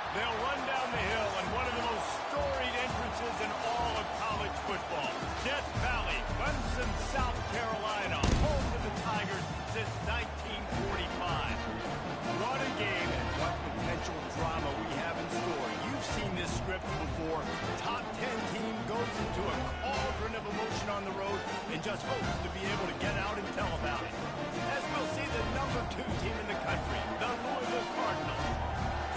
They'll run down the hill in one of the most storied entrances in all of college football. Death Valley, Clemson, South Carolina, home to the Tigers since 1945. What a game and what potential drama we have in store. You've seen this script before. Top 10 team goes into a cauldron of emotion on the road and just hopes to be able to get out and tell about it. As we'll see the number 2 team in the country, the Louisville Cardinals,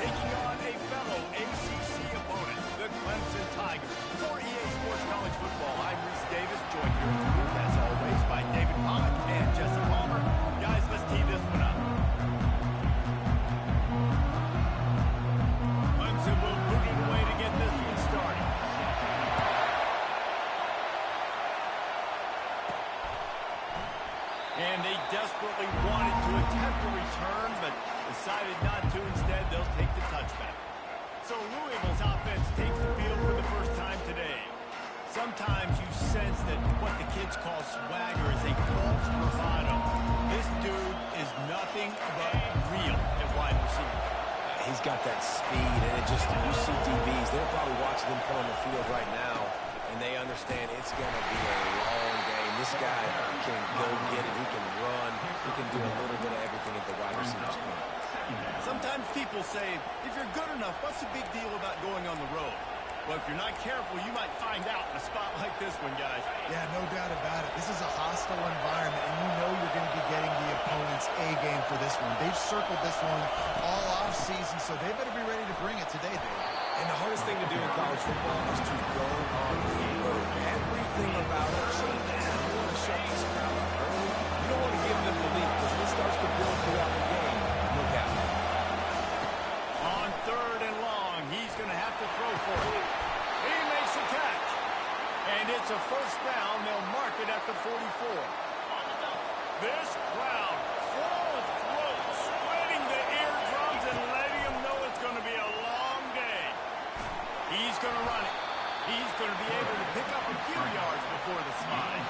taking on a fellow ACC opponent, the Clemson Tigers. For EA Sports College Football, I'm Reese Davis, joined here in the as always, by David Pollack and Jesse Palmer. Guys, let's tee this one up. Clemson will boot it away to get this one started. And they desperately wanted to attempt a return, but decided not to. Instead, they'll take the touchback. So Louisville's offense takes the field for the first time today. Sometimes you sense that what the kids call swagger is a false bravado. This dude is nothing but real at wide receiver. He's got that speed, and it just, you see DBs, they're probably watching him come on the field right now, and they understand it's going to be a long game. This guy can go get it. He can run. He can do a little bit of everything at the wide receiver spot. Sometimes people say, if you're good enough, what's the big deal about going on the road? Well, if you're not careful, you might find out in a spot like this one, guys. Yeah, no doubt about it. This is a hostile environment, and you know you're going to be getting the opponent's A-game for this one. They've circled this one all off-season, so they better be ready to bring it today, Dave. And the hardest thing to do in college football is to go on the road. Everything about it changes. You want to shut this crowd up early. You don't want to give them the lead, because if it starts to build throughout the game, look out. On 3rd and long, he's going to have to throw for it. He makes a catch. And it's a first down. They'll mark it at the 44. This crowd, full throat, sweating the eardrums and letting them know it's going to be a long day. He's going to run it. He's going to be able to pick up a few yards before the slide.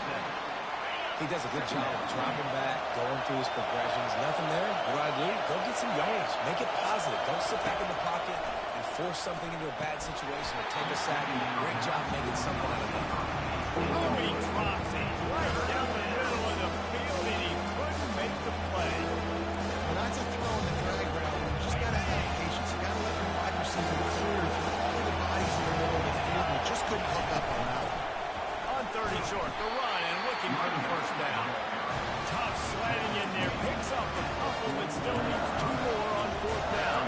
He does a good job of dropping back, going through his progressions. Nothing there. What do? Go get some yards. Make it positive. Don't sit back in the pocket and force something into a bad situation or take a sack. Great job making something out of that. Oh, he drops it right down the middle of the field, and he couldn't make the play. Well, that's a throw in the drag route. You just got to have patience. You got to let your wide receiver clear through all of the bodies in the middle of the field. You just couldn't hook up on that one. On 3rd and short, the run and looking for the first down. Tough sledding in there, picks up a couple, but still needs 2 more on 4th down.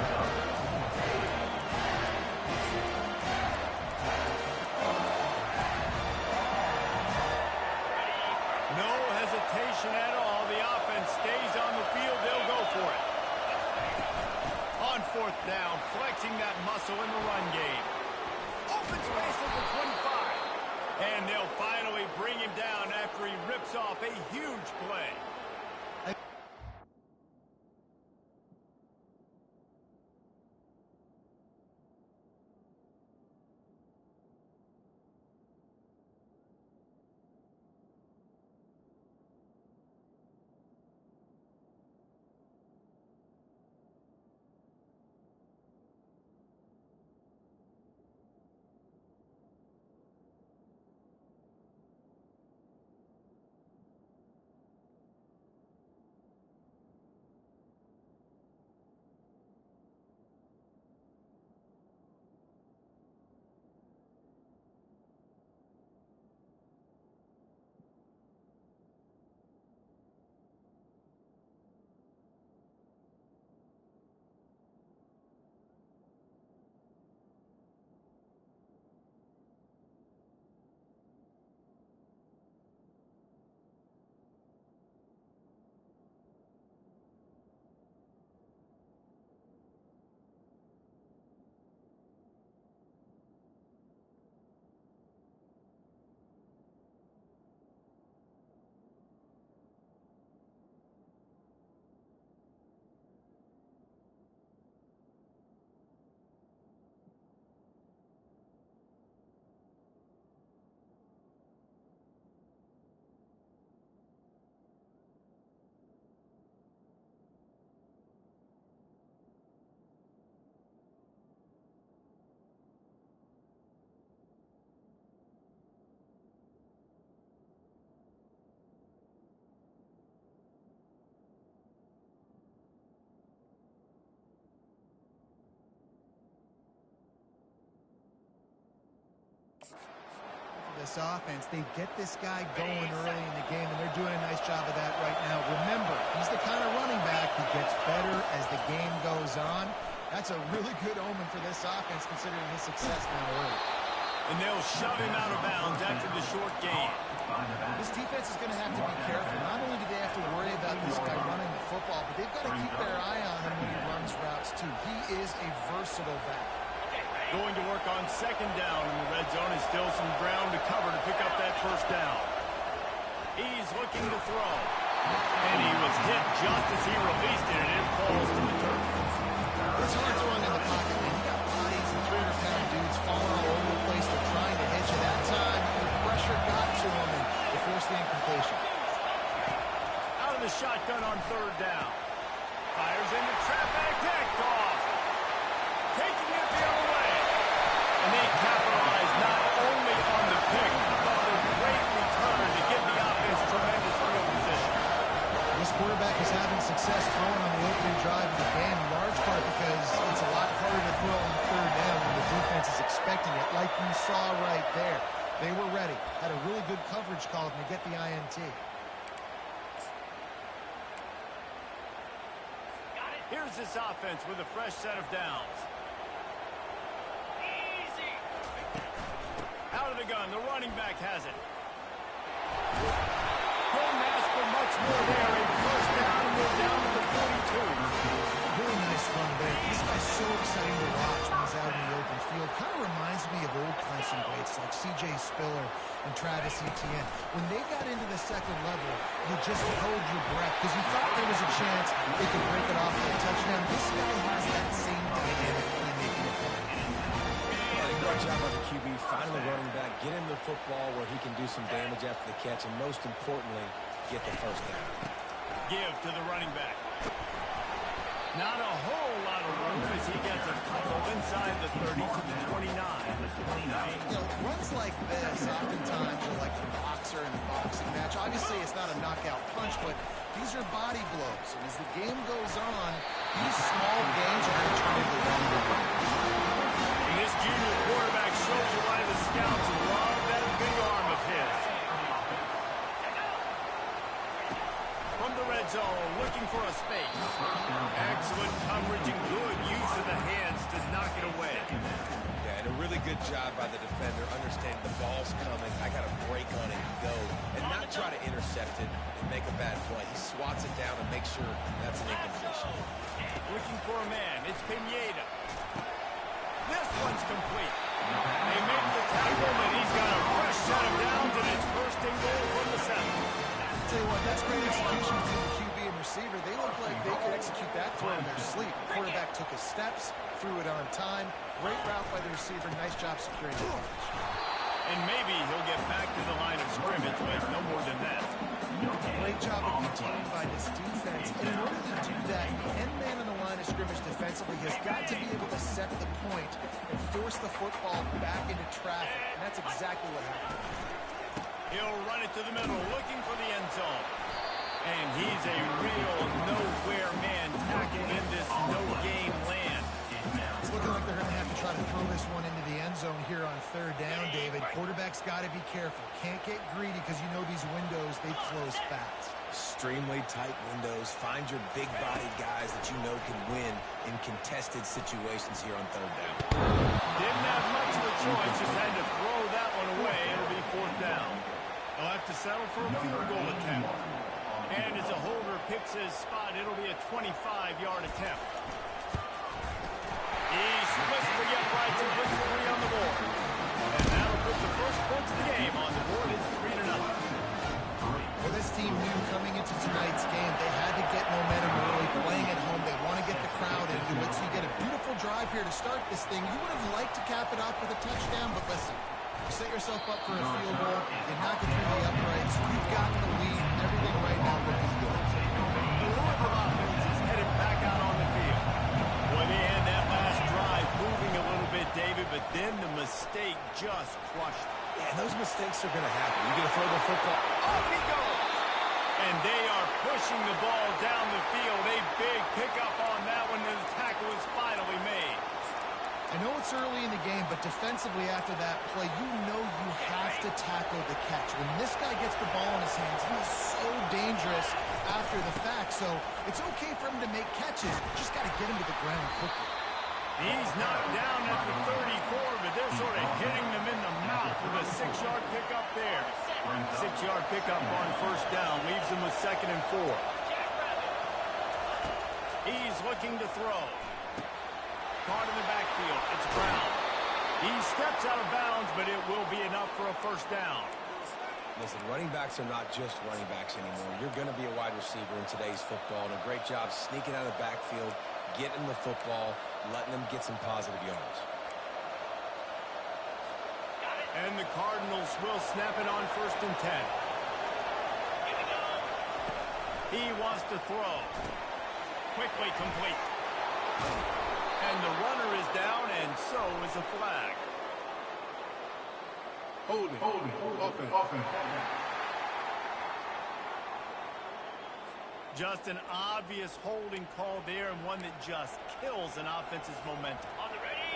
No hesitation at all. The offense stays on the field. They'll go for it. On 4th down, flexing that muscle in the run game. Open space at the 25. And they'll finally bring him down after he rips off a huge play. this offense. They get this guy going early in the game, and they're doing a nice job of that right now. Remember, he's the kind of running back who gets better as the game goes on. That's a really good omen for this offense, considering his success now early. And they'll shove him out of bounds after the short gain. This defense is going to have to be careful. Not only do they have to worry about this guy running the football, but they've got to keep their eye on him when he runs routes, too. He is a versatile back. Going to work on second down in the red zone, and still some ground to cover to pick up that first down. He's looking to throw. And he was hit just as he released it, and it falls to the turf. It's hard throwing in the pocket, man. You got bodies and 300-pound dudes falling all over the place. They're trying to hit you. That time, the pressure got to him, and they forced the incompletion. Out of the shotgun on third down. Fires into traffic, picked off. Taking it the other way. And they capitalize not only on the pick, but the great return to give the offense tremendous field position. This quarterback is having success throwing on the opening drive of the game, in large part because it's a lot harder to throw on third down when the defense is expecting it, like you saw right there. They were ready. Had a really good coverage call to get the INT. Here's this offense with a fresh set of downs. Out of the gun, the running back has it. Couldn't ask for much more there. A first down, and we're down to the 42. Really nice run there. This guy's so exciting to watch when he's out in the open field. Kind of reminds me of old Clemson greats like C.J. Spiller and Travis Etienne. When they got into the second level, you just held your breath because you thought there was a chance they could break it off for a touchdown. This guy has that same dynamic playmaking ability. Great job by the QB, finally running back, get him the football where he can do some damage after the catch, and most importantly, get the first down. Give to the running back. Not a whole lot of room as he gets a couple inside the 30 to the 29. You know, runs like this oftentimes are like the boxer in a boxing match. Obviously, it's not a knockout punch, but these are body blows. And as the game goes on, these small gains are going to turn into longer gains. And this junior quarterback shows you why the scouts love that big arm of his. From the red zone, looking for a space. Excellent coverage and good use of the hands to knock it away. Yeah, and a really good job by the defender, understanding the ball's coming. I got to break on it and go, and not try to intercept it and make a bad play. He swats it down and makes sure that's an incompletion. Looking for a man. It's Pineda. This one's complete. They make the tackle, and he's got a fresh set of downs, and it's first and goal from the 7. I'll tell you what, that's great execution between the QB and receiver. They look like they could execute that throw in their sleep. The quarterback took his steps, threw it on time. Great route by the receiver. Nice job securing the coverage. And maybe he'll get back to the line of scrimmage, but no more than that. Great job of containing by this defense. And in order to do that, the end man on the line of scrimmage defensively has got to be able to set the point and force the football back into traffic. And that's exactly what happened. He'll run it to the middle, looking for the end zone. And he's a real nowhere man tackling in this no-game land. It's looking like they're going to have to try to throw this one into the end zone here on third down, David. Quarterback's got to be careful. Can't get greedy because you know these windows, they close fast. Extremely tight windows. Find your big-bodied guys that you know can win in contested situations here on third down. Didn't have much of a choice, just had to throw that one away. It'll be fourth down. They'll have to settle for a field goal attempt. And as a holder picks his spot, it'll be a 25-yard attempt. He splits the uprights and puts 3 on the board. And that'll put the first points of the game on the board. It's 3-0. Well, this team knew coming into tonight's game they had to get momentum early, playing at home. They want to get the crowd into it, so you get a beautiful drive here to start this thing. You would have liked to cap it off with a touchdown, but listen, you set yourself up for a field goal, you knock it through the uprights, you've got the lead, everything right now looking good. The Louisville offense is headed back out on the field. Boy, they had that last drive moving a little bit, David, but then the mistake just crushed. Yeah, and those mistakes are going to happen. You're going to throw the football. Off he goes! And they are pushing the ball down the field. A big pickup on that one, and the tackle is finally made. I know it's early in the game, but defensively after that play, you know you have to tackle the catch. When this guy gets the ball in his hands, he is so dangerous after the fact. So it's okay for him to make catches. Just got to get him to the ground quickly. He's knocked down at the 34, but they're sort of hitting them in the mouth with a 6-yard pickup there. 6-yard pickup on first down, leaves them with 2nd and 4. He's looking to throw. Caught in the backfield. It's Brown. He steps out of bounds, but it will be enough for a first down. Listen, running backs are not just running backs anymore. You're going to be a wide receiver in today's football, and a great job sneaking out of the backfield, getting the football, letting them get some positive yards. And the Cardinals will snap it on 1st and 10. He wants to throw. Quickly complete. And the runner is down, and so is a flag. Holding. Offense. Just an obvious holding call there, and one that just kills an offense's momentum.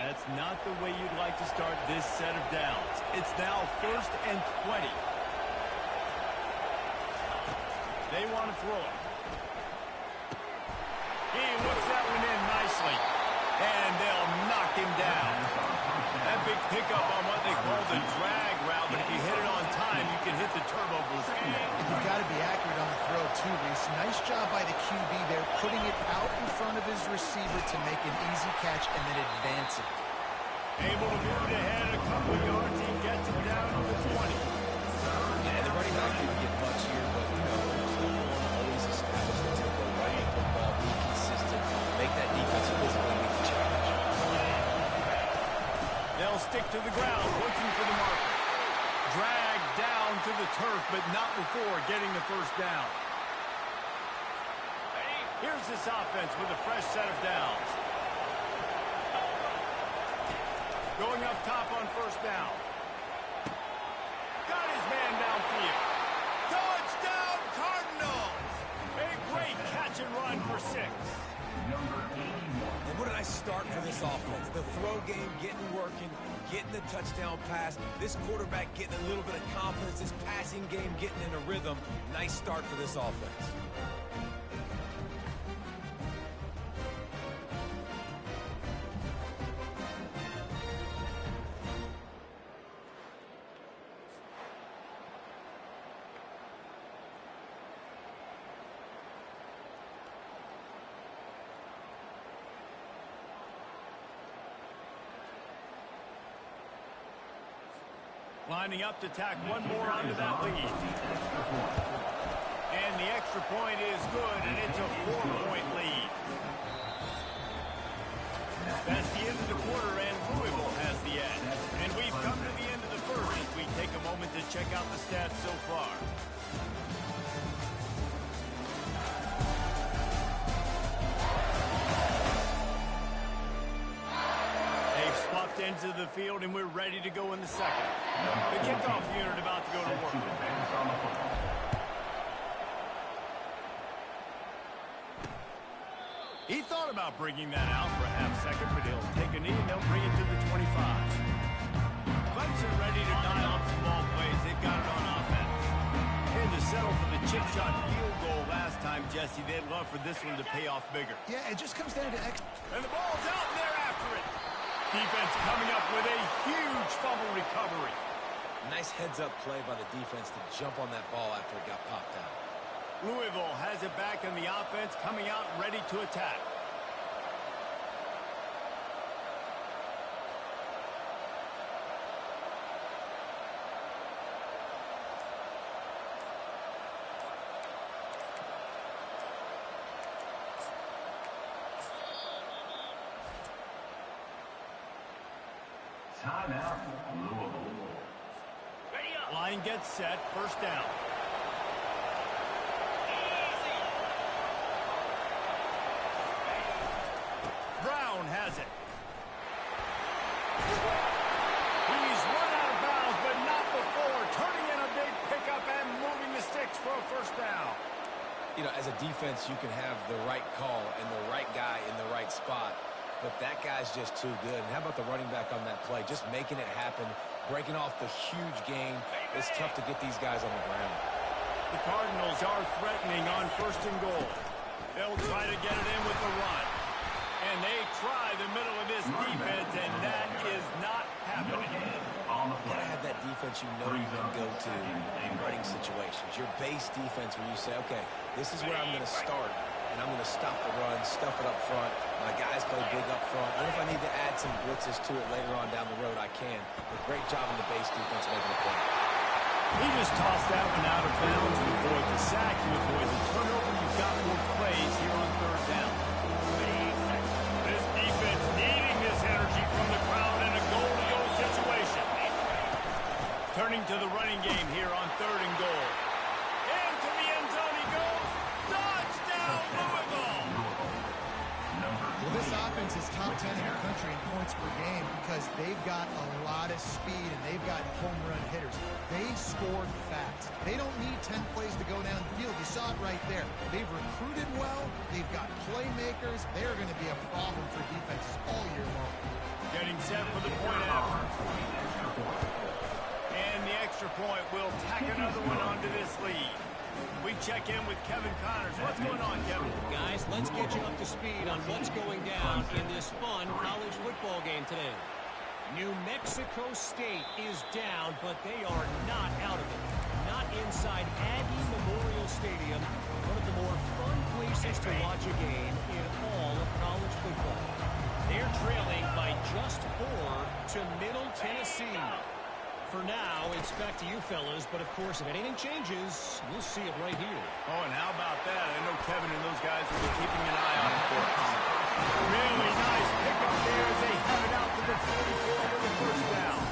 That's not the way you'd like to start this set of downs. It's now 1st and 20. They want to throw it. He whips that one in nicely. And they'll knock him down. That big pickup on what they call the drag route, but if you hit it on time, you can hit the turbo boost. You've got to be accurate on the throw, too, Reese. Nice job by the QB there, putting it out in front of his receiver to make an easy catch and then advance it. Able to move it ahead a couple of yards. He gets it down to the 20. Yeah, the running back didn't get much here, but you know, always establish the tempo, running the football, be consistent, make that defense physically meet the challenge. They'll stick to the ground, looking for the marker. Dragged down to the turf, but not before getting the first down. Here's this offense with a fresh set of downs. Going up top on first down. Got his man downfield. Touchdown, Cardinals! A great catch and run for 6. And what a nice start for this offense. The throw game getting working, getting the touchdown pass. This quarterback getting a little bit of confidence. This passing game getting in a rhythm. Nice start for this offense. Lining up to tack one more onto that lead. And the extra point is good, and it's a 4-point lead. That's the end of the quarter, and Louisville has the edge. And we've come to the end of the first as we take a moment to check out the stats so far. Into the field, and we're ready to go in the second. The kickoff unit about to go to work. He thought about bringing that out for a half-second, but he'll take a knee and they'll bring it to the 25. Clemson ready to dial up some ball plays. They've got it on offense. Had to settle for the chip shot field goal last time, Jesse. They'd love for this one to pay off bigger. Yeah, it just comes down to And the ball's out, and they're after it. Defense coming up with a huge fumble recovery. Nice heads-up play by the defense to jump on that ball after it got popped out. Louisville has it back in the offense, coming out ready to attack. Timeout, Louisville. Line gets set, first down. Brown has it. He's run out of bounds, but not before. Turning in a big pickup and moving the sticks for a first down. You know, as a defense, you can have the right call and the right guy in the right spot. but that guy's just too good. And how about the running back on that play? Just making it happen, breaking off the huge gain. It's tough to get these guys on the ground. The Cardinals are threatening on 1st and goal. They'll try to get it in with the run. And they try the middle of this defense, and that is not happening. Gotta have that defense you know you can go to in running situations. Your base defense where you say, okay, this is where I'm going to start, and I'm going to stop the run, stuff it up front. My guys play big up front. And if I need to add some blitzes to it later on down the road, I can. But great job in the base defense making a play. He just tossed that one out of bounds to avoid the sack, to avoid the turnover. You've got more plays here on 3rd down. This defense needing this energy from the crowd in a goal-to-go situation. Turning to the running game here on 3rd and goal. Into the end zone he goes. Touchdown, Louisville! Well, this offense is top 10 in the country in points per game because they've got a lot of speed and they've got home run hitters. They scored fast. They don't need 10 plays to go down the field. You saw it right there. They've recruited well. They've got playmakers. They're going to be a problem for defenses all year long. Getting set for the point after. And the extra point will tack another one onto this lead. We check in with Kevin Connors. What's going on, Kevin? Guys, let's get you up to speed on what's going down in this fun college football game today. New Mexico State is down, but they are not out of it. Not inside Aggie Memorial Stadium, one of the more fun places to watch a game in all of college football. They're trailing by just 4 to Middle Tennessee. For now, it's back to you fellas, but of course, if anything changes, we'll see it right here. Oh, and how about that? I know Kevin and those guys will be keeping an eye on it for us. Really nice pickup there as they have it out to the 44 with the 1st down.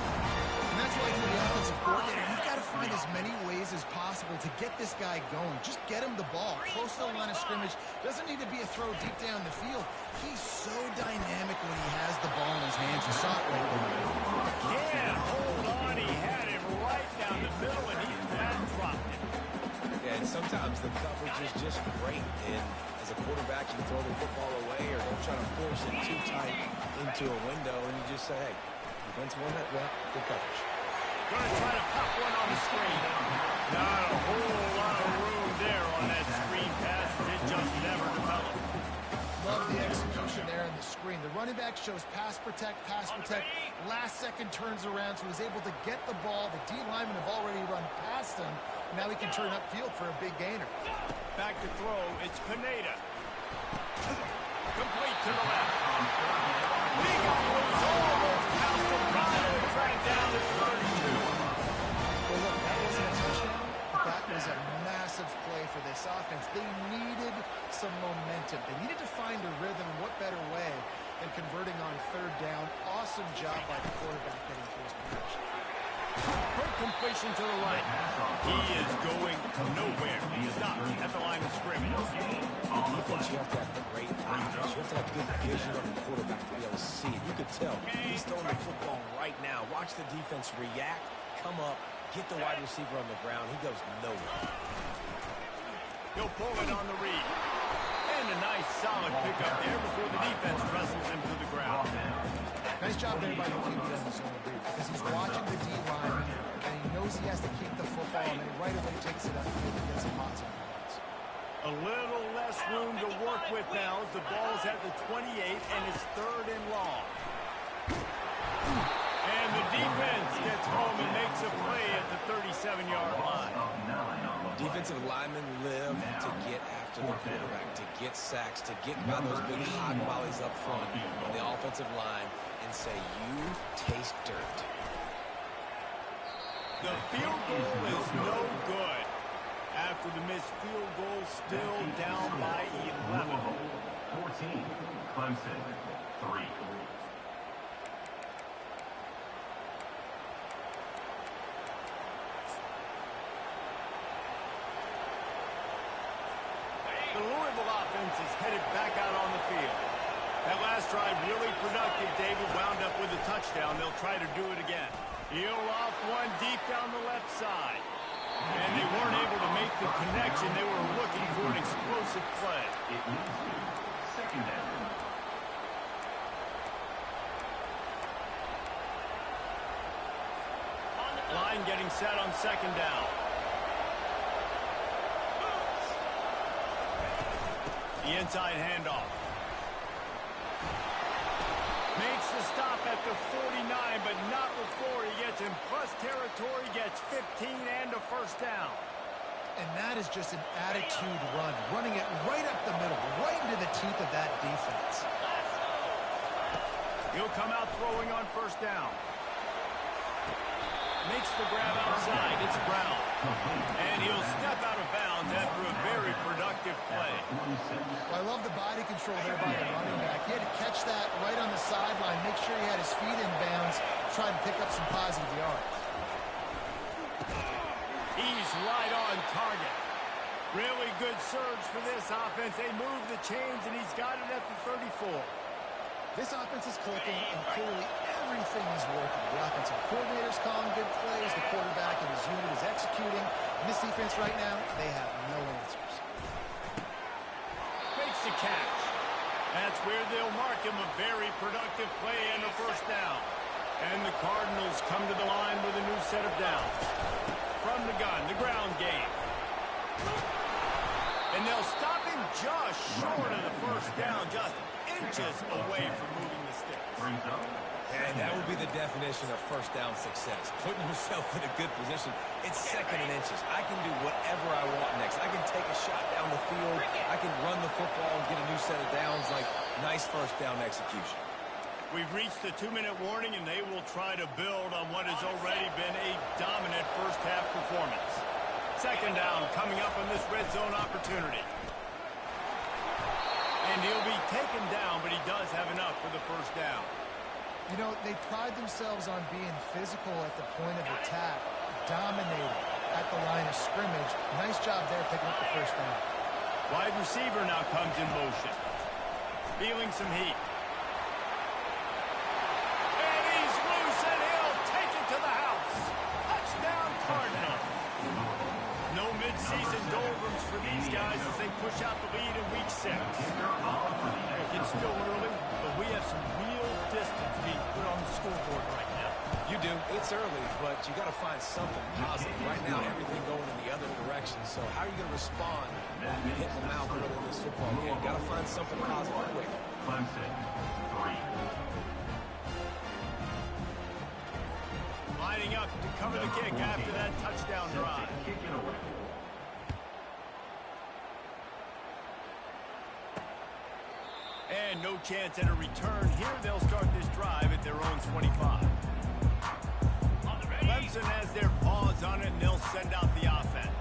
And that's why for the offensive coordinator, you've got to find as many ways as possible to get this guy going. Just get him the ball. Close to the line of scrimmage. Doesn't need to be a throw deep down the field. He's so dynamic when he has the ball in his hands. You saw it right there. Can't hold on. He had it right down the middle, and he flat dropped it. Yeah, and sometimes the coverage is just great. And as a quarterback, you throw the football away or don't try to force it too tight into a window, and you just say, hey, defense won that rep, good coverage. Going to try to pop one on the screen. Not a whole lot of room there on that screen pass. It just never developed. Love the execution there in the screen. The running back shows pass protect, pass protect. Last second turns around, so he's able to get the ball. The D linemen have already run past him. Now he can turn upfield for a big gainer. Back to throw. It's Pineda. Complete to the left. Legal was almost past the line and tracked down at 32. Well, look, that wasn't a touchdown, but that was a massive play for this offense. They needed some momentum. They needed to find a rhythm. What better way than converting on 3rd down? Awesome job by the quarterback getting to his position. Quick completion to the right. He is going nowhere. He stopped at the line of scrimmage. Defense, you have to have great eyes. You have to have good vision of the quarterback to be able to see it. You could tell he's throwing the football right now. Watch the defense react, come up, get the wide receiver on the ground. He goes nowhere. He'll pull it on the read. And a nice solid pickup there before the defense wrestles him to the ground. Nice job there by the QB on the zone read because he's watching the D line and he knows he has to keep the football and he right away takes it upfield and gets some hot spots. A little less room to work with now as the ball's at the 28 and it's 3rd and long. And the defense gets home and makes a play at the 37-yard line. Defensive linemen live to get after the quarterback, to get sacks, to get by those big hot volleys up front on the offensive line and say, you taste dirt. The field goal is no good. After the missed field goal, still down by 11. 14, Clemson, 3. The Louisville offense is headed back out on the field. That last drive really productive. David wound up with a touchdown. They'll try to do it again. He'll off one deep down the left side. And they weren't able to make the connection. They were looking for an explosive play. It needs to be 2nd down. Line getting set on second down. The inside handoff. Makes the stop at the 49, but not before he gets in plus territory, gets 15 and a first down. And that is just an attitude run, running it right up the middle, right into the teeth of that defense. He'll come out throwing on first down. Makes the grab outside. It's Brown. And he'll step out of bounds after a very productive play. Well, I love the body control there by the running back. He had to catch that right on the sideline, make sure he had his feet in bounds, try and pick up some positive yards. He's right on target. Really good surge for this offense. They move the chains, and he's got it at the 34. This offense is clicking, and clearly everything is working. The offensive coordinator's calling good plays. The quarterback and his unit is executing. And this defense right now, they have no answers. Makes the catch. That's where they'll mark him a very productive play and a first down. And the Cardinals come to the line with a new set of downs. From the gun, the ground game. And they'll stop him just short of the first down, just inches away from moving the sticks. And that would be the definition of first down success. Putting yourself in a good position. It's second and inches. I can do whatever I want next. I can take a shot down the field. I can run the football and get a new set of downs. Like, nice first down execution. We've reached the 2-minute warning, and they will try to build on what has already been a dominant first-half performance. Second down coming up on this red zone opportunity. And he'll be taken down, but he does have enough for the first down. You know, they pride themselves on being physical at the point of attack, dominating at the line of scrimmage. Nice job there picking up the first down. Wide receiver now comes in motion. Feeling some heat. And he's loose, and he'll take it to the house. Touchdown, Cardinals. No midseason doldrums for these guys as they push out the lead in week 6. It's still early, but we have some real distance being put on the scoreboard right now. You do. It's early, but you got to find something positive. Right now, everything going in the other direction. So how are you going to respond when you hit the mouth early in this football game? Got to find something positive quick. Clemson, 3. Lining up to cover the kick after that touchdown drive. Kick it away. And no chance at a return here. They'll start this drive at their own 25. Clemson has their paws on it, and they'll send out the offense.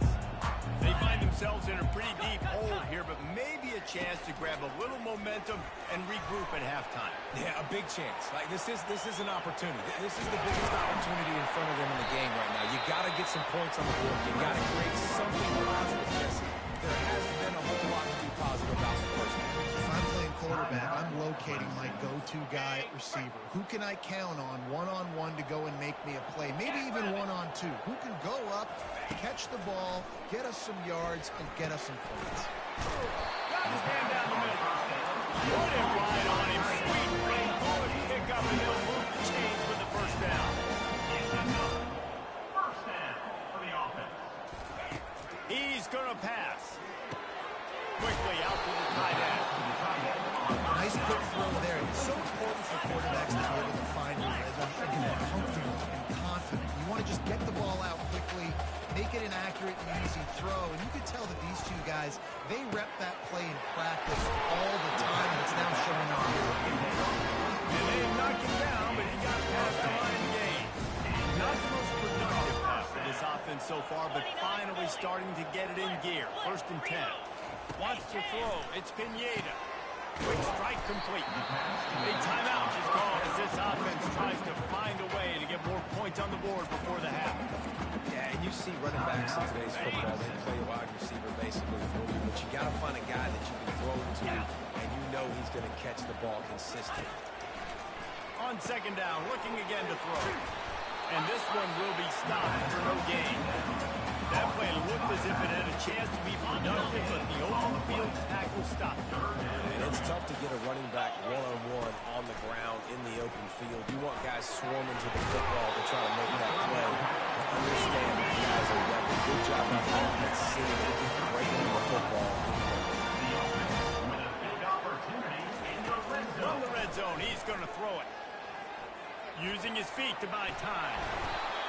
They find themselves in a pretty deep hole here, but maybe a chance to grab a little momentum and regroup at halftime. Yeah, a big chance. Like this is an opportunity. This is the biggest opportunity in front of them in the game right now. You got to get some points on the board. You got to create something positive, Jesse. There hasn't been a whole lot to be positive about the first half. If I'm playing quarterback, I'm locating my go-to guy at receiver. Who can I count on one-on-one to go and make me a play? Maybe even one-on-two. Who can go up, catch the ball, get us some yards, and get us some points? Got his hand down the middle. Put it right on him. Sweet play. Good pick up, and they'll move the chains with the first down. First down for the offense. He's going to pass. Quickly out to the tight end. Nice quick throw there. It's so important for quarterbacks to be able to find a rhythm and get comfortable and confident. You want to just get the ball out quickly, make it an accurate and easy throw. And you can tell that these two guys, they rep that play in practice all the time, and it's now showing up here. And they knocked him down, but he got past the line game. Not the most productive pass for this offense so far, but finally starting to get it in gear. First and 10. Wants to throw. It's Pineda. Quick strike complete. A timeout is called as this offense tries to find a way to get more points on the board before the half. Yeah, and you see running backs in today's football, they play wide receiver basically for you, but you got to find a guy that you can throw it to, and you know he's going to catch the ball consistently. On second down, looking again to throw. And this one will be stopped for no gain. That play looked as if it had a chance to be productive, but the open field tackle stopped it. And it's tough to get a running back one-on-one on the ground in the open field. You want guys swarming to the football to try to make that play. But understand that guys are weapon. Good job by the offense seeing it, breaking the football. From the red zone, he's going to throw it. Using his feet to buy time.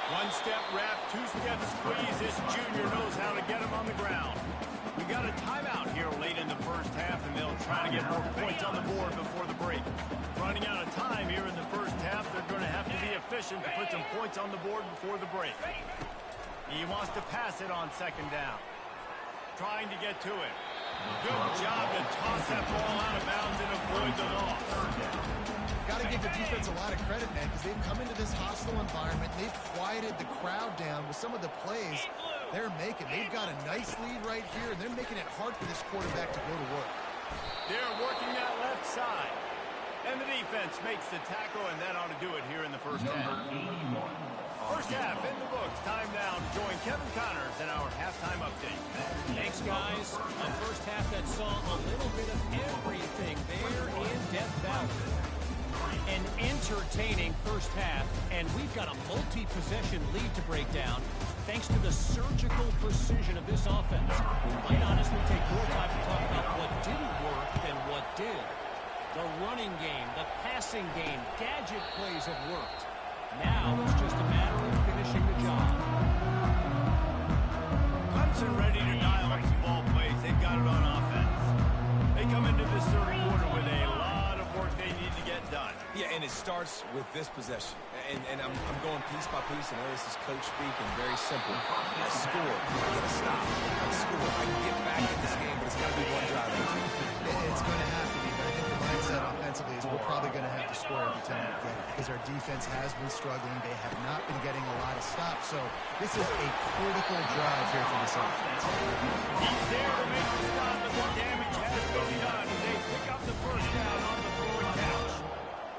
One-step wrap, two-step squeeze. This junior knows how to get him on the ground. We got a timeout here late in the first half, and they'll try to get more points on the board before the break. Running out of time here in the first half, they're going to have to be efficient to put some points on the board before the break. He wants to pass it on second down. Trying to get to it. Good job to toss that ball out of bounds and avoid the loss. Got to give the defense a lot of credit, man, because they've come into this hostile environment. They've quieted the crowd down with some of the plays they're making. They've got a nice lead right here, and they're making it hard for this quarterback to go to work. They're working that left side. And the defense makes the tackle, and that ought to do it here in the first half. First half in the books. Time now to join Kevin Connors in our halftime update. Thanks, guys. A first half that saw a little bit of everything there in Death Valley. An entertaining first half, and we've got a multi-possession lead to break down thanks to the surgical precision of this offense. It might honestly take more time to talk about what didn't work than what did. The running game, the passing game, gadget plays have worked. Now it's just a matter of finishing the job. Clemson ready to dial up some ball plays. They've got it on offense. They come into this third quarter with a lot of work they need to get done. Yeah, and it starts with this possession. And I'm going piece by piece. I know this is coach speaking, very simple. I score. I get a stop. I score. I can get back in this game, but it's got to be one drive. It's going to have to be, but I think the mindset offensively is we're probably going to have to score every time we get it, because our defense has been struggling. They have not been getting a lot of stops. So this is a critical drive here for this offense. He's there to make the stop, but the damage has been done. They pick up the first down on the throwing catch.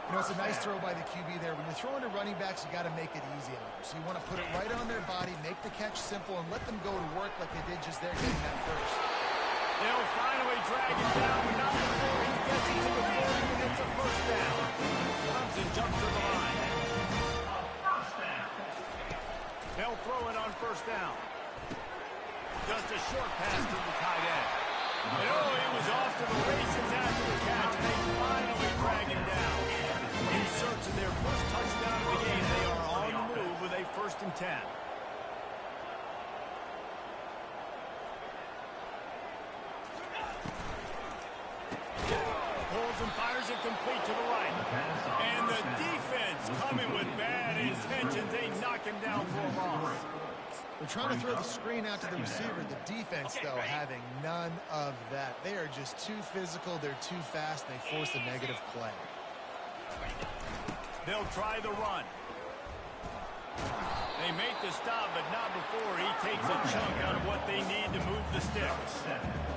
You know, it's a nice throw by the QB there. When you're throwing to running backs, you got to make it easy on them. So you want to put it right on their body, make the catch simple, and let them go to work like they did just there getting that first. They'll finally drag it down, but not before he gets it to the 40 and it's a first down. Clemson jumps to the line. They'll throw it on first down. Just a short pass to the tight end. And he was off to the races after the catch, and they finally drag him down. In search of their first touchdown of the game, they are on the move with a 1st and 10. Pulls and fires it complete to the right. And the defense coming with bad intentions. They knock him down for a loss. They're trying to throw the screen out to the receiver. The defense, though, having none of that. They are just too physical. They're too fast. They force a negative play. They'll try the run. They make the stop, but not before he takes a chunk out of what they need to move the sticks.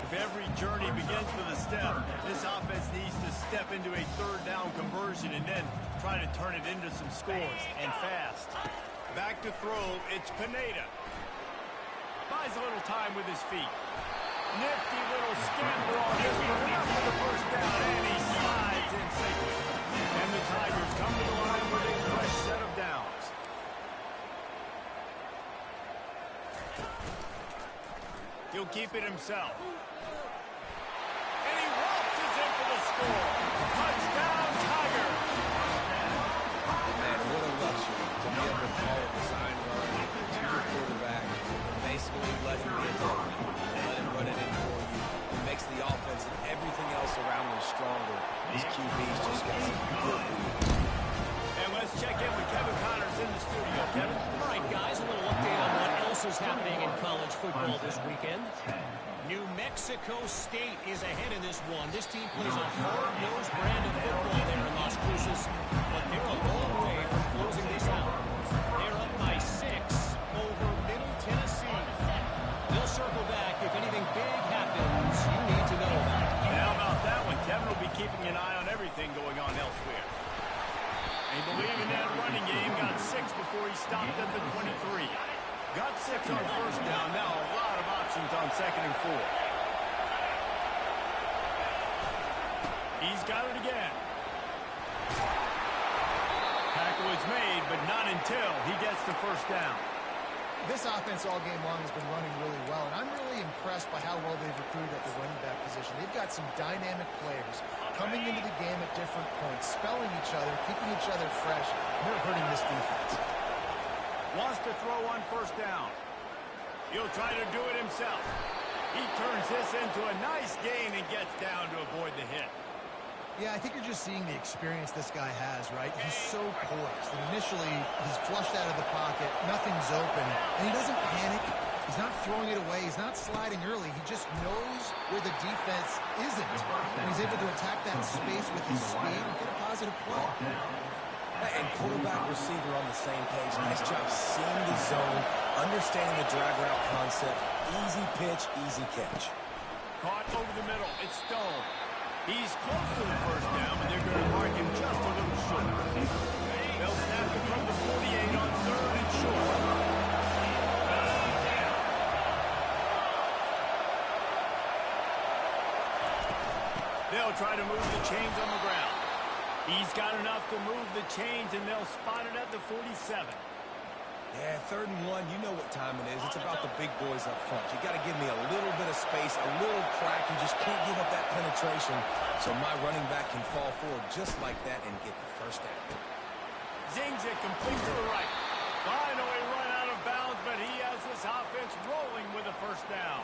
If every journey begins with a step, this offense needs to step into a third down conversion and then try to turn it into some scores, and fast. Back to throw, it's Pineda. Buys a little time with his feet. Nifty little scamper on this one, up for the first down, and he slides in safely. And the Tigers come to the line with a fresh set of downs. He'll keep it himself. And he waltzes in for the score. Touchdown, Tigers! Man, what a luxury to be able to call a design run to your quarterback and basically let him get it and let him run it in for you. It makes the offense and everything else around them stronger. These QBs just got some good reads. And let's check in with Kevin Connors in the studio. Kevin? All right, guys, a little update on what else is happening in college football this weekend. New Mexico State is ahead in this one. This team plays a hard-nosed brand of football there in Las Cruces, but they're a long way from closing this out. They're up by 6 over Middle Tennessee. They'll circle back if anything big happens you need to know about. And how about that one? Kevin will be keeping an eye on everything going on elsewhere. They believe in that running game. Got 6 before he stopped at the 23. Got 6 on first down. Now a lot of options on 2nd and 4. He's got it again. Tackle is made, but not until he gets the first down. This offense all game long has been running really well, and I'm really impressed by how well they've recruited at the running back position. They've got some dynamic players coming into the game at different points, spelling each other, keeping each other fresh. They're hurting this defense. Wants to throw on first down. He'll try to do it himself. He turns this into a nice gain and gets down to avoid the hit. Yeah, I think you're just seeing the experience this guy has, right? He's so poised. And initially, he's flushed out of the pocket. Nothing's open. And he doesn't panic. He's not throwing it away. He's not sliding early. He just knows where the defense isn't. And he's able to attack that space with his speed and get a positive play. And quarterback receiver on the same page. Nice job seeing the zone, understanding the drag route concept. Easy pitch, easy catch. Caught over the middle. It's Stone. He's close to the first down, but they're going to mark him just a little short. They'll snap it from the 48 on 3rd and short. They'll try to move the chains on the ground. He's got enough to move the chains, and they'll spot it at the 47. Yeah, 3rd and 1, you know what time it is. It's about the big boys up front. You got to give me a little bit of space, a little crack. You just can't give up that penetration, so my running back can fall forward just like that and get the first down. Zings it complete to the right. Finally run out of bounds, but he has this offense rolling with a first down.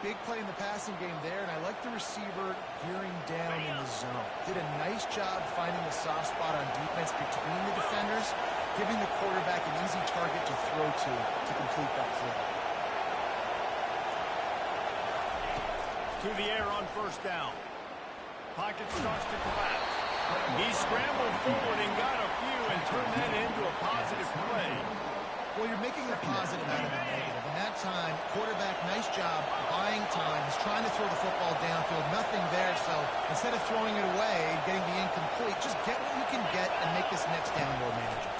Big play in the passing game there, and I like the receiver gearing down in the zone. Did a nice job finding the soft spot on defense between the defenders, giving the quarterback an easy target to throw to complete that play. To the air on first down. Pocket starts to collapse. He scrambled forward and got a few and turned that into a positive play. Well, you're making a positive out of a negative. And that time, quarterback, nice job buying time. He's trying to throw the football downfield. Nothing there, so instead of throwing it away and getting the incomplete, just get what you can get and make this next down more manageable.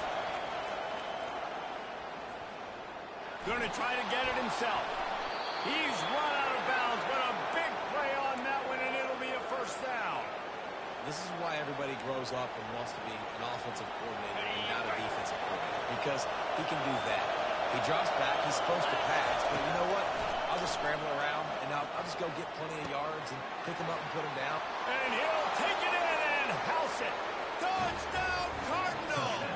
Going to try to get it himself. He's run out of bounds, but a big play on that one, and it'll be a first down. This is why everybody grows up and wants to be an offensive coordinator and not a defensive coordinator, because he can do that. He drops back. He's supposed to pass, but you know what? I'll just scramble around, and I'll just go get plenty of yards and pick him up and put him down. And he'll take it in and house it. Touchdown, Cardinals!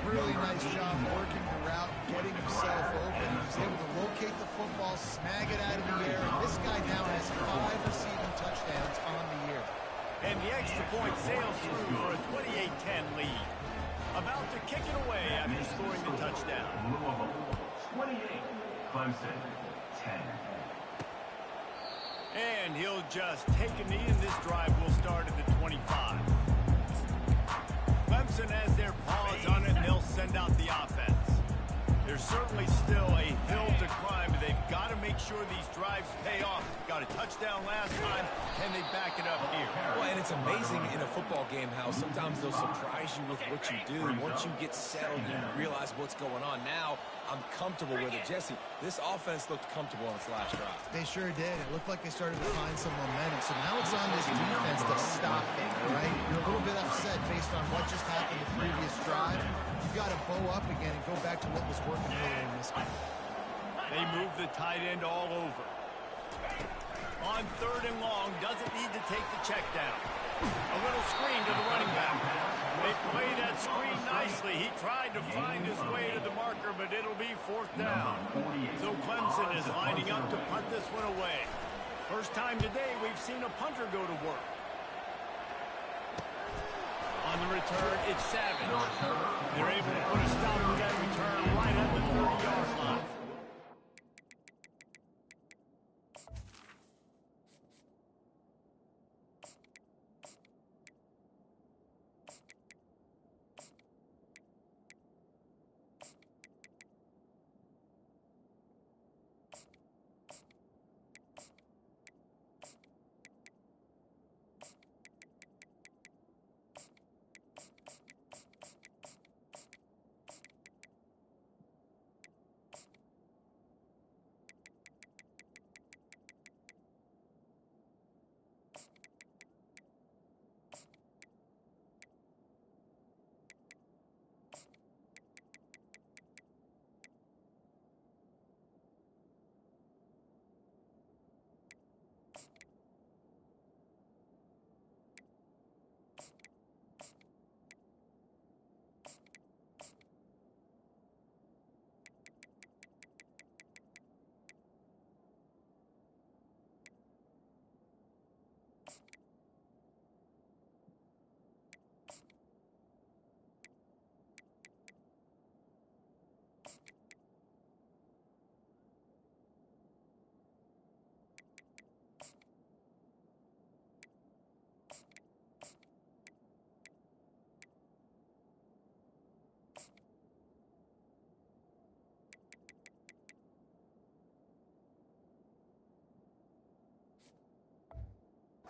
Really nice job working the route, getting himself open. He's able to locate the football, snag it out of the air, and this guy now has 5 receiving touchdowns on the year. And the extra point sails through for a 28-10 lead. About to kick it away after scoring the touchdown. Louisville, 28. Clemson, 10. And he'll just take a knee, and this drive will start at the 25. Clemson has their paws on it, and they'll send out the offense. There's certainly still a hill to climb, but they've got to make sure these drives pay off. Got a touchdown last time. Can they back it up here? Well, and it's amazing in a football game how sometimes they'll surprise you with what you do. Once you get settled, you realize what's going on. Now, I'm comfortable with it. Jesse, this offense looked comfortable on its last drive. They sure did. It looked like they started to find some momentum. So now it's on this defense to stop them, all right? You're a little bit upset based on what just happened the previous drive. You've got to bow up again and go back to what was working earlier in this game. They move the tight end all over. On 3rd and long, doesn't need to take the check down. A little screen to the running back. They play that screen nicely. He tried to find his way to the marker, but it'll be 4th down. So Clemson is lining up to punt this one away. First time today we've seen a punter go to work. On the return, it's Savage. They're able to put a stop to that return right at the 30-yard line.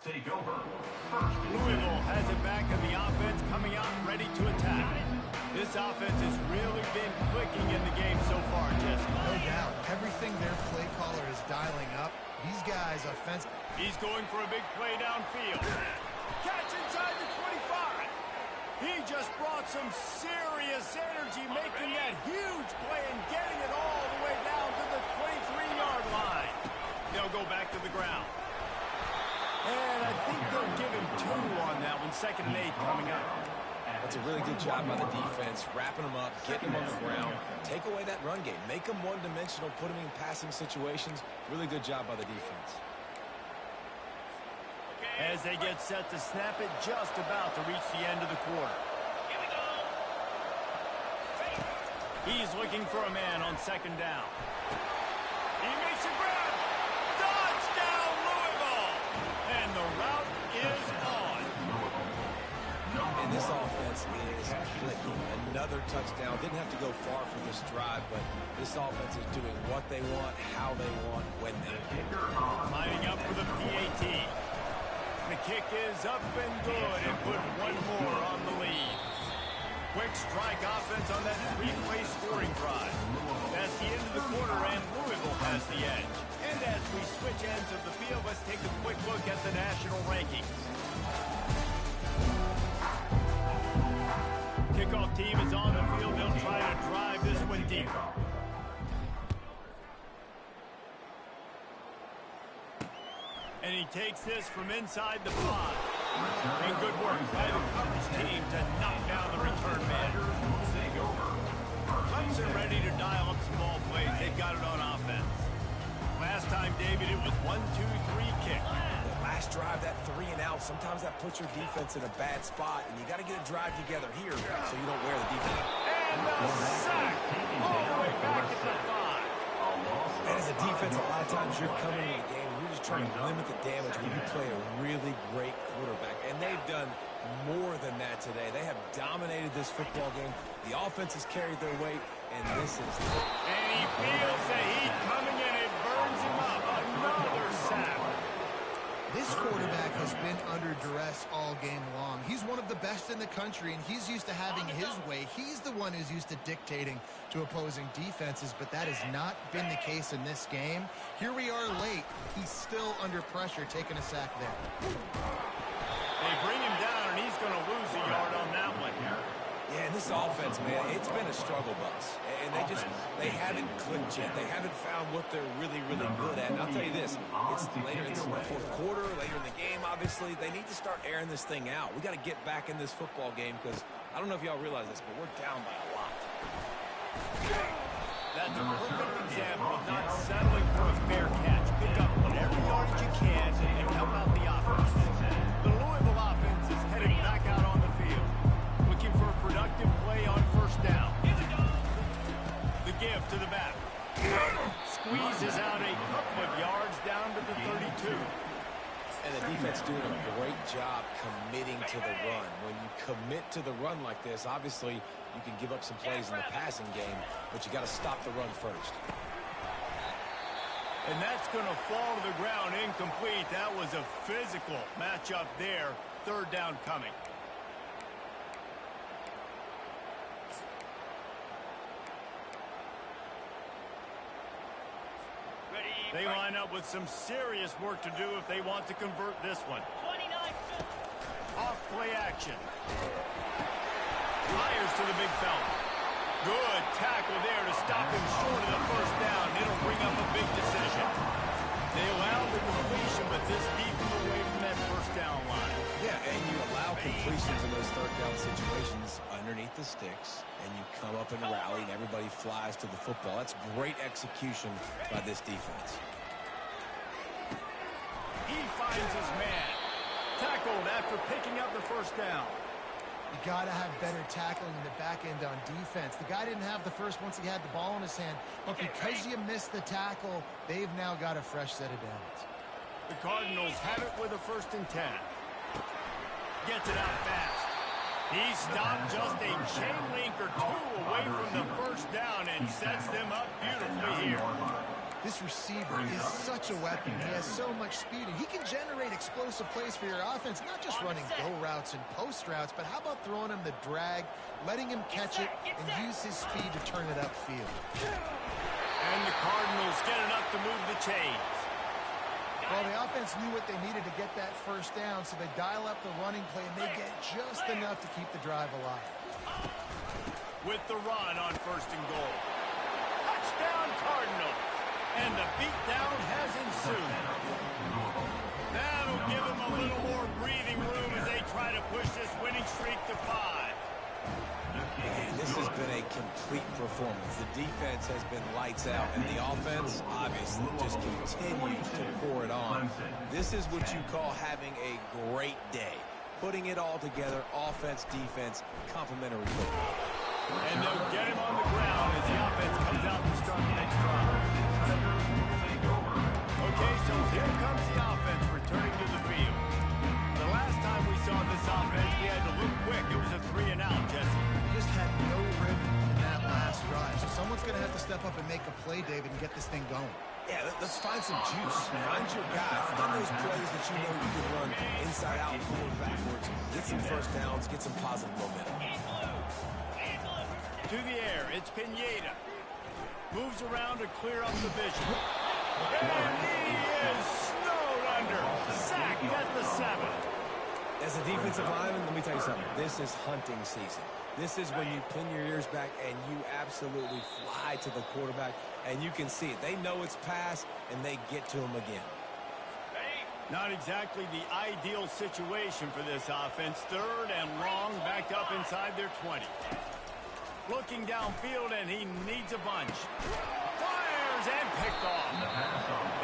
take over. First and 10. Louisville has it back in the offense, coming out ready to attack. This offense has really been clicking in the game so far, Jesse. No doubt. Everything their play caller is dialing up. These guys offense. He's going for a big play downfield. Catch inside the 25. He just brought some serious energy, making that huge play and getting it all the way down to the 23-yard line. They'll go back to the ground. And I think they'll give him 2 on that one. 2nd and 8 coming up. That's a really good job by the defense, wrapping them up, getting them on the ground. Take away that run game. Make them one-dimensional, put them in passing situations. Really good job by the defense. As they get set to snap it, just about to reach the end of the quarter. Here we go. He's looking for a man on 2nd down. He makes a grab. Touchdown, Louisville! And the route is on. And this offense is clicking. Another touchdown. Didn't have to go far for this drive, but this offense is doing what they want, how they want, when they want. Lining up for the PAT. The kick is up and good and put 1 more on the lead. Quick strike offense on that 3-play scoring drive. That's the end of the quarter, and Louisville has the edge. And as we switch ends of the field, let's take a quick look at the national rankings. Kickoff team is on the field. They'll try to drive this one deep. And he takes this from inside the 5. And good work by the coverage team to knock down the return man. Clemson ready to dial up some ball plays. They've got it on offense. Last time, David, it was 1-2-3 kick. The last drive, that 3 and out, sometimes that puts your defense in a bad spot, and you got to get a drive together here so you don't wear the defense. And the sack all the way back at the 5. And as a defense, a lot of times you're coming in the game, you're just trying to limit the damage when you play a really great quarterback. And they've done more than that today. They have dominated this football game. The offense has carried their weight, and this is... And he feels the heat coming in. It burns him up. Another sack. This quarterback has been under duress all game long. He's one of the best in the country, and he's used to having his way. He's the one who's used to dictating to opposing defenses, but that has not been the case in this game. Here we are late. He's still under pressure, taking a sack there. They bring him down, and he's going to lose a yard on that one. Yeah, and this offense, man, it's been a struggle bus. And they haven't clicked yet. They haven't found what they're really, really good at. And I'll tell you this, it's later in the 4th quarter, later in the game, obviously. They need to start airing this thing out. We got to get back in this football game because I don't know if y'all realize this, but we're down by a lot. That's a perfect example of not settling for a fair catch. Pick up whatever yardage you can and help out the offense. The Louisville offense is headed back out on the field, looking for a productive play on 1st down. The give to the back. Squeezes out a couple of yards down to the 32. And the defense doing a great job committing to the run. When you commit to the run like this, obviously you can give up some plays in the passing game, but you got to stop the run first. And that's going to fall to the ground incomplete. That was a physical matchup there. 3rd down coming. They line up with some serious work to do if they want to convert this one. Off play action. Fires to the big fella. Good tackle there to stop him short of the 1st down. It'll bring up a big decision. They allowed the completion, but this deep away from that 1st down line. Yeah, and you allow completions in those 3rd down situations underneath the sticks, and you come up and rally, and everybody flies to the football. That's great execution by this defense. He finds his man. Tackled after picking up the 1st down. You got to have better tackling in the back end on defense. The guy didn't have the first once he had the ball in his hand, but because you missed the tackle, they've now got a fresh set of downs. The Cardinals have it with a 1st and 10. Gets it out fast. He stopped just a chain link or 2 away from the 1st down and sets them up beautifully here. This receiver is such a weapon. He has so much speed, and he can generate explosive plays for your offense, not just running go routes and post routes, but how about throwing him the drag, letting him catch it, and use his speed to turn it upfield. And the Cardinals get enough to move the chains. Well, the offense knew what they needed to get that first down, so they dial up the running play, and they get just enough to keep the drive alive. With the run on 1st and goal. Touchdown, Cardinals. And the beatdown has ensued. That'll give them a little more breathing room as they try to push this winning streak to 5. And this has been a complete performance. The defense has been lights out, and the offense, obviously, just continues to pour it on. This is what you call having a great day. Putting it all together, offense, defense, complementary football. And they'll get him on the ground as the offense comes out to start the next drive. Okay, so here comes the offense returning to the field. The last time we saw this offense, we had to look quick. It was a 3-and-out, Jesse. We just had no rhythm in that last drive, so someone's going to have to step up and make a play, David, and get this thing going. Yeah, let's find some juice. Find your guy. Find those plays that you know you can run inside out, forward, backwards. Get some first downs. Get some positive momentum. To the air, it's Pineda. Moves around to clear up the vision. And he is snowed under. Sacked at the 7. As a defensive lineman, let me tell you something. This is hunting season. This is when you pin your ears back and you absolutely fly to the quarterback, and you can see it. They know it's pass, and they get to him again. Not exactly the ideal situation for this offense. 3rd and long, backed up inside their 20. Looking downfield, and he needs a bunch. Fires and picked off.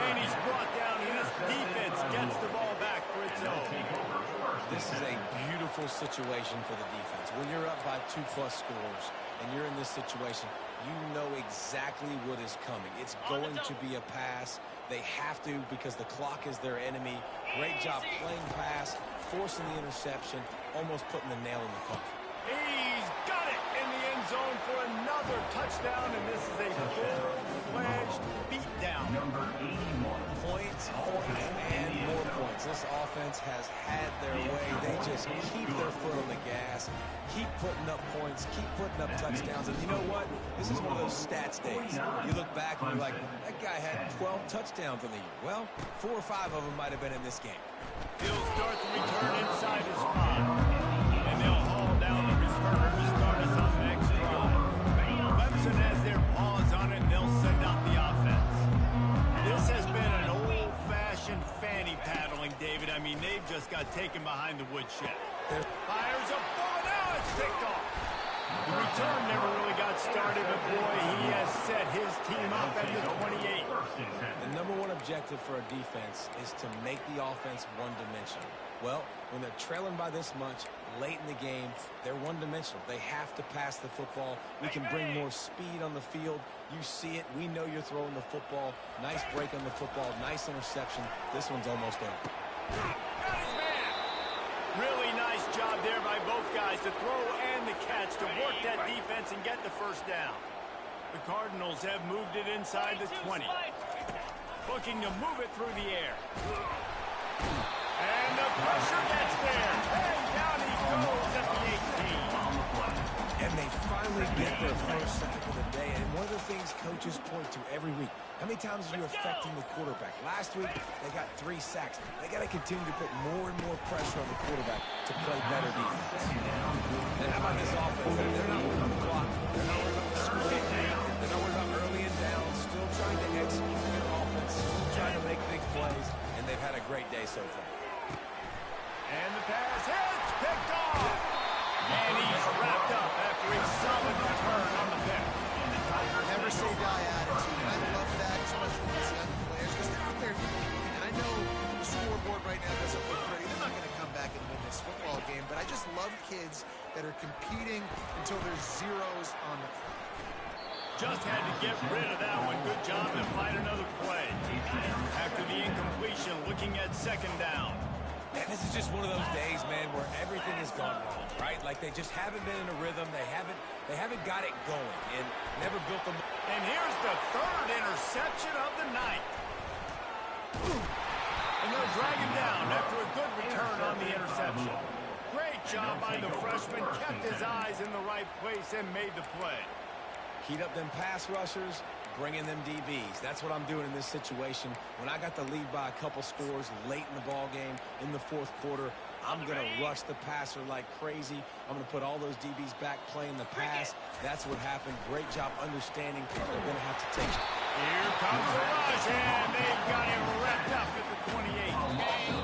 And he's brought down, and this defense gets the ball back for its own. This is a beautiful situation for the defense. When you're up by 2+ scores, and you're in this situation, you know exactly what is coming. It's going to be a pass. They have to because the clock is their enemy. Great job playing pass, forcing the interception, almost putting the nail in the coffin. He's got it in the end zone for another touchdown, and this is a full-fledged beatdown. Points, and more points. This offense has had their way. They just keep their foot on the gas, keep putting up points, keep putting up touchdowns. And you know what? This is one of those stats days. You look back and you're like, that guy had 12 touchdowns in the year. Well, 4 or 5 of them might have been in this game. He'll start the return inside his spot. And they'll haul down the returner to start us on the next drive. Clemson has their paws on it, and they'll send out the offense. This has been an old-fashioned fanny paddling, David. I mean, they've just got taken behind the woodshed. Fires a ball, now it's picked off. The return never really got started, but boy, he has set his team up at the 28. The number one objective for a defense is to make the offense one-dimensional. Well, when they're trailing by this much, late in the game, they're one-dimensional. They have to pass the football. We can bring more speed on the field. You see it. We know you're throwing the football. Nice break on the football. Nice interception. This one's almost over. Got his man. Really nice job there by both guys to throw and the catch to work that defense and get the first down. The Cardinals have moved it inside the 20. Looking to move it through the air. And the pressure gets there. And down he goes at the 18. And they finally get their first sack of the day. And one of the things coaches point to every week, how many times are you affecting the quarterback? Last week, they got 3 sacks. They got to continue to put more and more pressure on the quarterback to play better defense. And how about this offense? They're not worried about the clock. They're not worried about the score. They're not worried about early and down. Still trying to execute their offense. Still trying to make big plays. And they've had a great day so far. And the pass hits, picked off. And he's wrapped up after a solid return on the pick. Never say die attitude, and I love that, especially with these young players, because they're out there competing. And I know the scoreboard right now doesn't look pretty. They're not going to come back and win this football game, but I just love kids that are competing until there's zeros on the clock. Just had to get rid of that one. Good job to find another play. After the incompletion, looking at 2nd down. And this is just one of those days, man, where everything has gone wrong, right? Like they just haven't been in a rhythm. They haven't got it going and never built them. And here's the third interception of the night. And they'll drag him down after a good return on the interception. Great job by the freshman. Kept his eyes in the right place and made the play. Heat up them pass rushers, bring in them DBs. That's what I'm doing in this situation. When I got the lead by a couple scores late in the ball game, in the fourth quarter, I'm going to rush the passer like crazy. I'm going to put all those DBs back playing the pass. That's what happened. Great job understanding they're going to have to take it. Here comes the rush, and they've got him wrapped up at the 28.